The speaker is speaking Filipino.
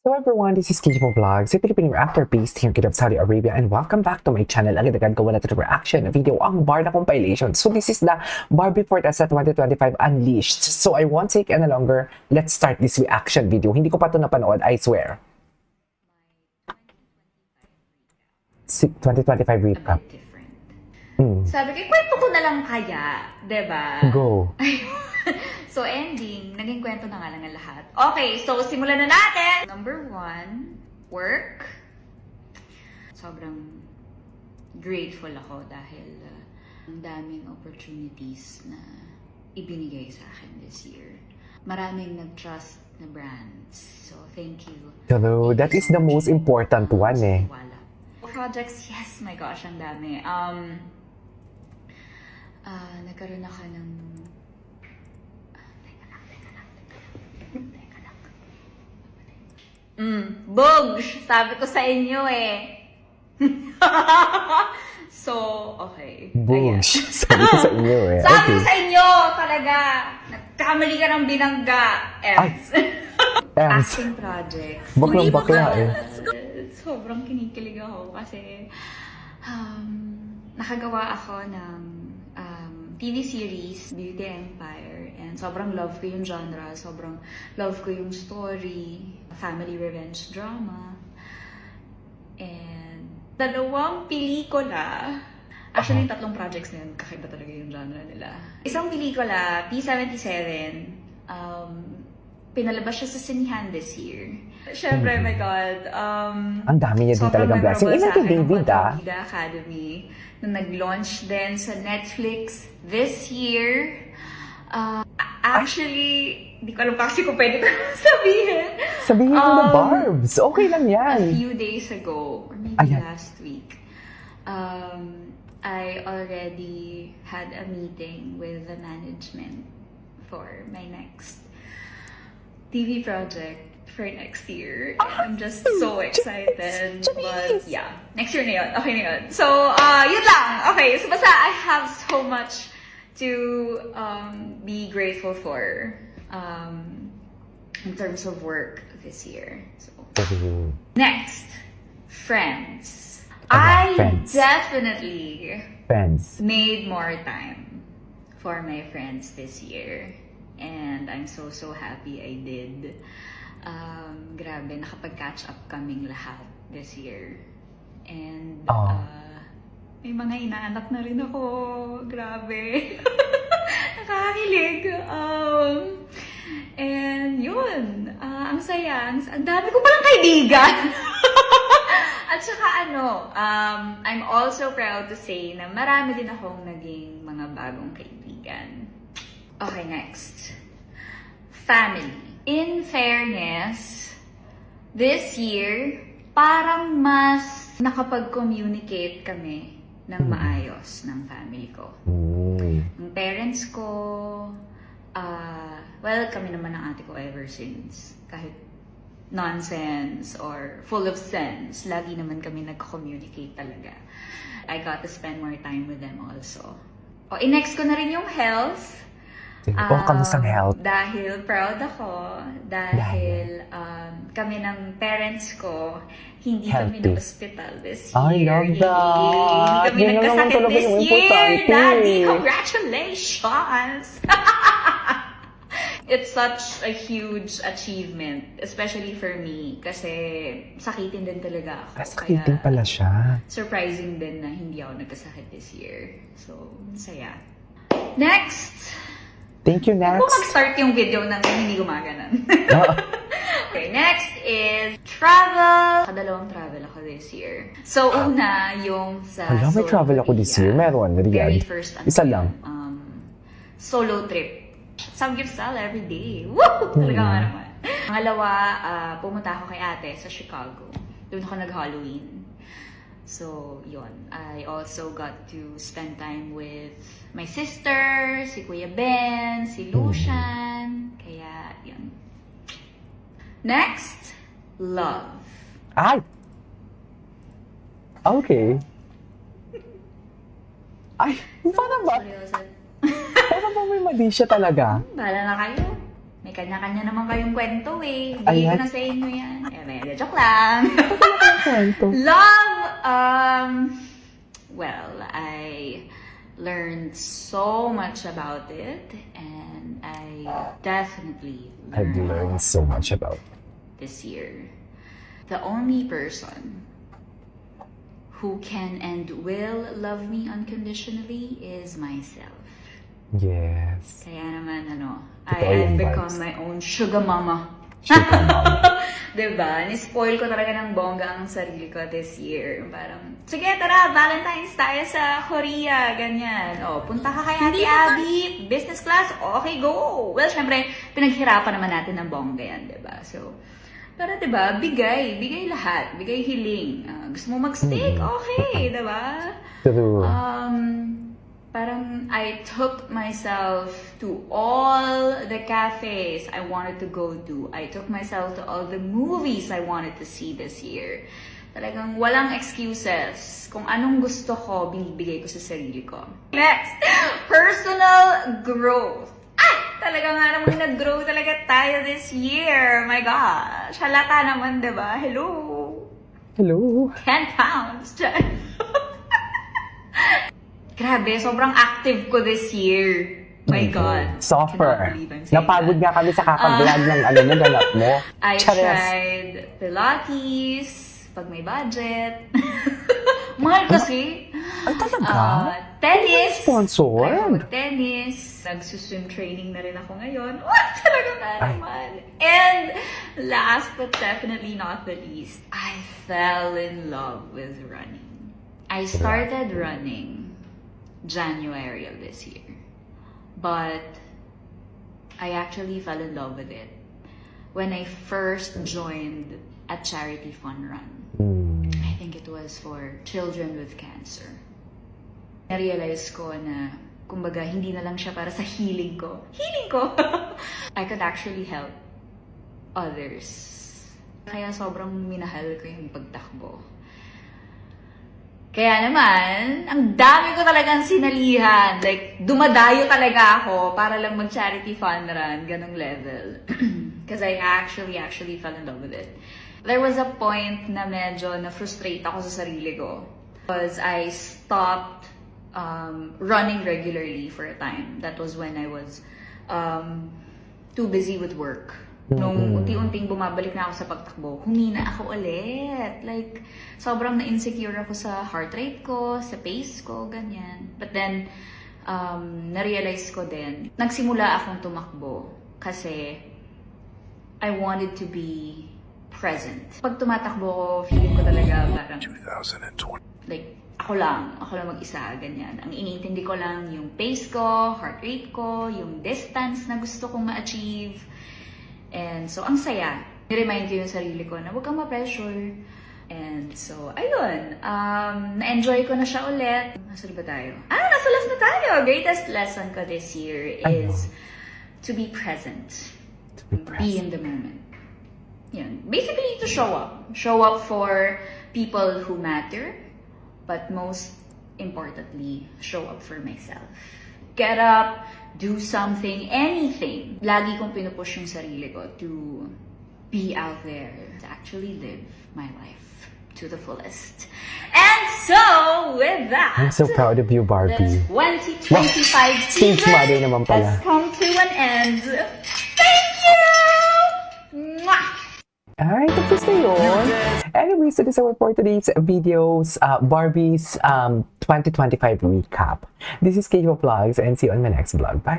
Hello everyone, this is Kijibo Vlogs, a Filipino reactor based here in Saudi Arabia, and welcome back to my channel. Agad-agad ko wala ito reaction video ang Barda compilation. So this is the Barbie Forteza 2025 Unleashed. So I won't take any longer. Let's start this reaction video. Hindi ko pa ito napanood, I swear. 2025 recap. Sabi ko, kwento ko na lang kaya, diba? Go. So ending, naging kwento na nga lang ang lahat. Okay, so simulan na natin! Number 1, work. Sobrang grateful ako dahil ang daming opportunities na ibinigay sa akin this year. Maraming nag-trust na brands. So thank you. Hello, that is the most important one eh. Projects, yes, my gosh, ang dami. Nagkaroon ako ng... Bugs! Sabi ko sa inyo eh. So, okay. Bugs! Sabi ko sa inyo eh. Sabi ko sa inyo, talaga. Nagkamali ka ng binangga. Ems. Acting project. Baklang-bakla eh. Sobrang kinikilig ako kasi nakagawa ako ng TV series, Beauty Empire, and sobrang love ko yung genre, sobrang love ko yung story, family revenge drama, and dalawang pelikula. Actually, tatlong projects na yun, kakaiba talaga yung genre nila. Isang pelikula, P77, pinalabas siya sa sinihan this year. Siyempre, my God, ang dami niya din talagang blessing. Ilan kay David Bida Academy, na nag-launch din sa Netflix this year. Actually, di ko alam kasi kung pwede ko sabihin. Sabihin mo na, Barbs. Okay lang yan. A few days ago, or maybe last week, I already had a meeting with the management for my next TV project for next year. And I'm just so excited. But yeah, next year na yun. Okay na yun. So, yun lang. Okay, so basta I have so much to be grateful for in terms of work this year. So, next, friends. I definitely made more time for my friends this year. And I'm so happy I did. Grabe, nakapag-catch up kaming lahat this year. And may mga inaanak na rin ako. Grabe. Nakakakilig. And yun, ang saya. Ang dami ko palang kaibigan. At saka I'm also proud to say na marami din akong naging mga bagong kaibigan. Okay, next. Family. In fairness, this year, parang mas nakapag-communicate kami ng maayos ng family ko. Ng parents ko, well, kami naman ng ate ko ever since. Kahit nonsense or full of sense, lagi naman kami nag-communicate talaga. I got to spend more time with them also. I-next ko na rin yung health. Kamusang health? Dahil proud ako, dahil kami ng parents ko, hindi kami na-hospital this year. I love that! Hindi kami nagkasakit this year! Daddy, congratulations! It's such a huge achievement, especially for me, kasi sakitin din talaga ako. Sakitin pala siya. Surprising din na hindi ako nagkasakit this year. So, saya. Next! Thank you, next. Kung mag-start yung video nang hindi gumaganan. Okay, next is travel. Kadalawang travel ako this year. So, una, yung sa Alam, may travel ako this year. Meron, very first, isa lang. Solo trip. Samgyeopsal every day. Woo! Talaga nga naman. Pangalawa, pumunta ako kay ate sa Chicago. Doon ako nag-Halloween. So, yun. I also got to spend time with my sister, si Kuya Ben, si Lucian. Kaya, yun. Next, love. Ay! Okay. Ay, paano ba? Seryoso. Paano ba may mali siya talaga? Bahala na kayo. May kanya-kanya naman kayong kwento eh. Bigay ko Ayan. na sa inyo yan. May joke lang. Kwento. Love, well, I learned so much about it, and I definitely I've learned so much about this year. The only person who can and will love me unconditionally is myself. Yes. Kaya naman, Totoo I've yung become vibes. my own sugar mama. Sugar mama. Diba? Ni-spoil ko talaga ng bongga ang sarili ko this year. Parang, sige, tara, Valentine's tayo sa Korea, ganyan. O, punta ka kay Ate Abby, business class, okay, go! Well, syempre, pinaghirapan naman natin ng bongga yan, diba? So, pero diba, bigay lahat, bigay hiling. Gusto mo mag-steak? Okay, diba? True. Parang I took myself to all the cafes I wanted to go to. I took myself to all the movies I wanted to see this year. Talagang walang excuses. Kung anong gusto ko, binibigay ko sa sarili ko. Next, personal growth. Ay! Talaga nga namang nag-grow talaga tayo this year. My gosh. Halata naman, diba? Hello? Hello. 10 pounds. Grabe, sobrang active ko this year. My God. Suffer. Cannot believe I'm saying Napagod that. nga kami sa kakablog ng mo, ganap mo. I Chares. tried Pilates, pag may budget. Mahal kasi. Ay, talaga? Tennis. Sponsored? Ayaw mag-tennis. Nagsuswim training na rin ako ngayon. Talaga nga Ay. naman. And last but definitely not the least, I fell in love with running. I started running January of this year. But I actually fell in love with it when I first joined a charity fun run. I think it was for children with cancer. Na-realize ko na, kumbaga, hindi na lang siya para sa healing ko. Healing ko! I could actually help others. Kaya sobrang minahal ko yung pagtakbo. Kaya naman, ang dami ko talagang sinalihan. Like, dumadayo talaga ako para lang mag-charity fun run, ganong level. Because I actually fell in love with it. There was a point na medyo na-frustrate ako sa sarili ko. Because I stopped running regularly for a time. That was when I was too busy with work. Nung unti-unting bumabalik na ako sa pagtakbo, humina ako ulit. Like, sobrang na-insecure ako sa heart rate ko, sa pace ko, ganyan. But then, na-realize ko din, nagsimula akong tumakbo kasi I wanted to be present. Pag tumatakbo ko, feeling ko talaga parang 2020. like, ako lang mag-isa, ganyan. Ang iniintindi ko lang yung pace ko, heart rate ko, yung distance na gusto kong ma-achieve. And so, ang saya. I-remind ko yung sarili ko na huwag kang ma-pressure. And so, ayun. Na-enjoy ko na siya ulit. Nasaan ba tayo? Nasa last na tayo! Greatest lesson ko this year is to be present. Be in the moment. Yun. Basically, to show up. Show up for people who matter. But most importantly, show up for myself. Get up, do something, anything. Lagi kong pinupush yung sarili ko to be out there, to actually live my life to the fullest. And so, with that, I'm so proud of you, the Barbie. 2025 Stage season mother naman pala. has come to an end. Thank you! Mwah! Ay, tapos na yun. Anyways, so this is our for today's videos, Barbie's 2025 recap. This is Keiko Vlogs and see you on my next vlog. Bye!